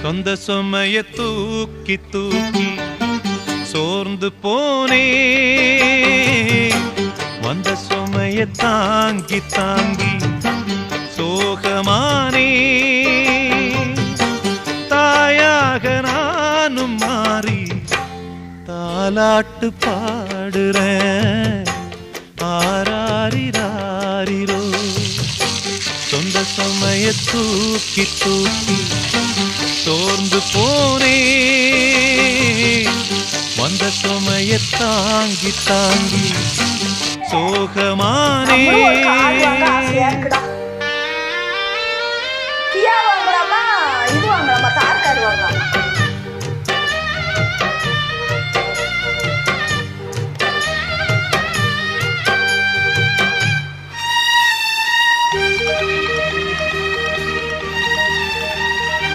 சொந்த சுமைய தூக்கி தூக்கி சோர்ந்து போனே, வந்த சுமைய தாங்கி தாங்கி சோகமானே. தாயாக நானும் மாறி தாலாட்டு பாடுறேன், ஆராரிராரிரோ. சொந்த சுமைய தூக்கி தூக்கி சோர்ந்து போனே, வந்த சுமைய தாங்கி தாங்கி சோகமானே.